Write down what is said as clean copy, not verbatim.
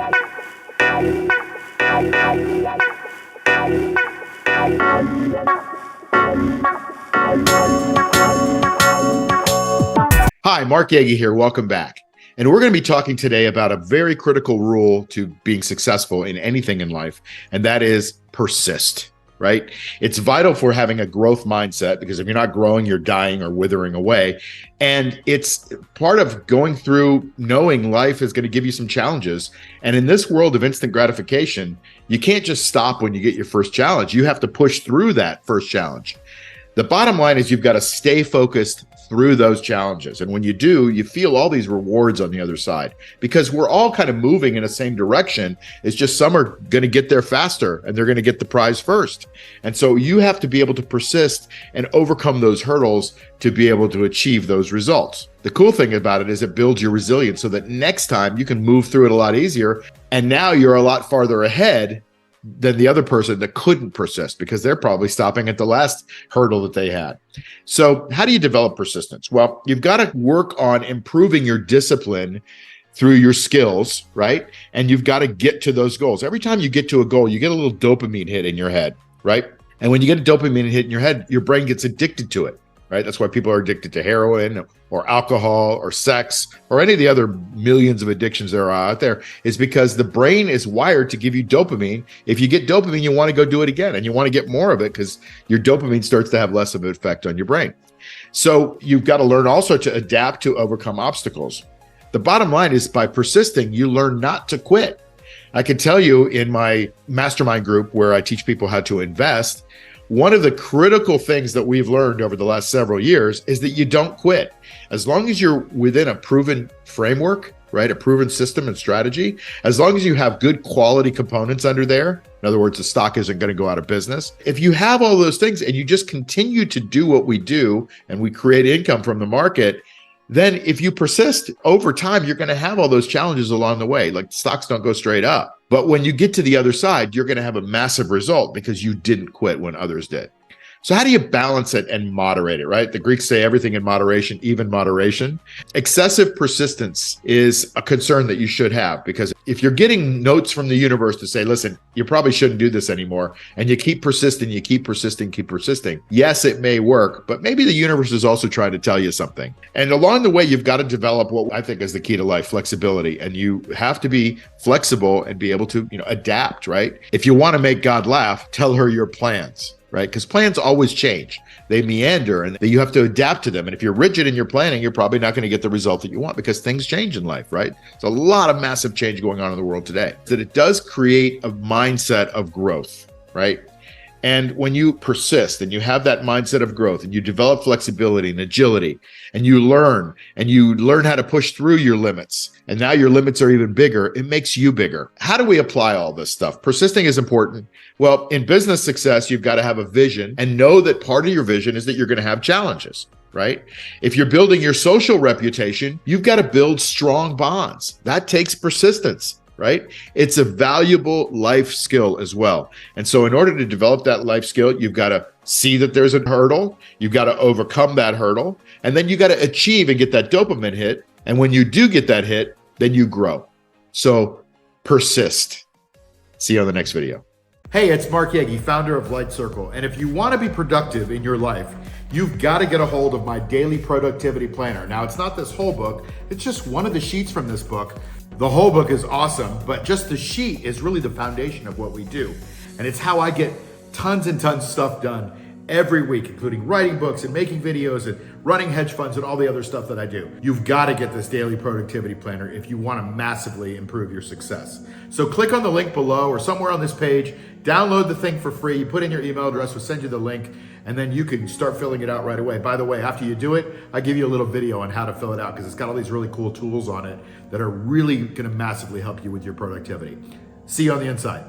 Hi, Mark Yegge here. Welcome back. And we're going to be talking today about a very critical rule to being successful in anything in life, and that is persist, right? It's vital for having a growth mindset, because if you're not growing, you're dying or withering away. And it's part of going through knowing life is going to give you some challenges. And in this world of instant gratification, you can't just stop when you get your first challenge. You have to push through that first challenge. The bottom line is you've got to stay focused through those challenges. And when you do, you feel all these rewards on the other side, because we're all kind of moving in the same direction. It's just some are going to get there faster and they're going to get the prize first. And so you have to be able to persist and overcome those hurdles to be able to achieve those results. The cool thing about it is it builds your resilience so that next time you can move through it a lot easier. And now you're a lot farther ahead than the other person that couldn't persist, because they're probably stopping at the last hurdle that they had. So how do you develop persistence? Well, you've got to work on improving your discipline through your skills, right? And you've got to get to those goals. Every time you get to a goal, you get a little dopamine hit in your head, right? And when you get a dopamine hit in your head, your brain gets addicted to it, right? That's why people are addicted to heroin or alcohol or sex or any of the other millions of addictions that are out there, is because the brain is wired to give you dopamine. If you get dopamine, you want to go do it again, and you want to get more of it because your dopamine starts to have less of an effect on your brain. So you've got to learn also to adapt to overcome obstacles. The bottom line is by persisting, you learn not to quit. I can tell you in my mastermind group where I teach people how to invest, one of the critical things that we've learned over the last several years is that you don't quit. As long as you're within a proven framework, right, a proven system and strategy, as long as you have good quality components under there, in other words, the stock isn't going to go out of business. If you have all those things and you just continue to do what we do and we create income from the market, then if you persist over time, you're going to have all those challenges along the way. Like stocks don't go straight up. But when you get to the other side, you're going to have a massive result because you didn't quit when others did. So how do you balance it and moderate it, right? The Greeks say everything in moderation, even moderation. Excessive persistence is a concern that you should have, because if you're getting notes from the universe to say, listen, you probably shouldn't do this anymore, and you keep persisting, keep persisting. Yes, it may work, but maybe the universe is also trying to tell you something. And along the way, you've got to develop what I think is the key to life, flexibility. And you have to be flexible and be able to, adapt, right? If you want to make God laugh, tell her your plans. Right? Because plans always change. They meander and you have to adapt to them. And if you're rigid in your planning, you're probably not going to get the result that you want, because things change in life, right? There's a lot of massive change going on in the world today. That it does create a mindset of growth, right? And when you persist and you have that mindset of growth and you develop flexibility and agility and you learn how to push through your limits, and now your limits are even bigger, it makes you bigger. How do we apply all this stuff? Persisting is important. Well, in business success, you've got to have a vision and know that part of your vision is that you're going to have challenges, right? If you're building your social reputation, you've got to build strong bonds. That takes persistence. Right? It's a valuable life skill as well. And so in order to develop that life skill, you've got to see that there's a hurdle. You've got to overcome that hurdle. And then you got to achieve and get that dopamine hit. And when you do get that hit, then you grow. So persist. See you on the next video. Hey, it's Mark Yegge, founder of Light Circle. And if you want to be productive in your life, you've got to get a hold of my daily productivity planner. Now, it's not this whole book. It's just one of the sheets from this book. The whole book is awesome, but just the sheet is really the foundation of what we do. And it's how I get tons and tons of stuff done every week, including writing books and making videos and running hedge funds and all the other stuff that I do. You've got to get this daily productivity planner if you want to massively improve your success. So click on the link below or somewhere on this page, download the thing for free. You put in your email address, we'll send you the link, and then you can start filling it out right away. By the way, after you do it, I give you a little video on how to fill it out, because it's got all these really cool tools on it that are really going to massively help you with your productivity. See you on the inside.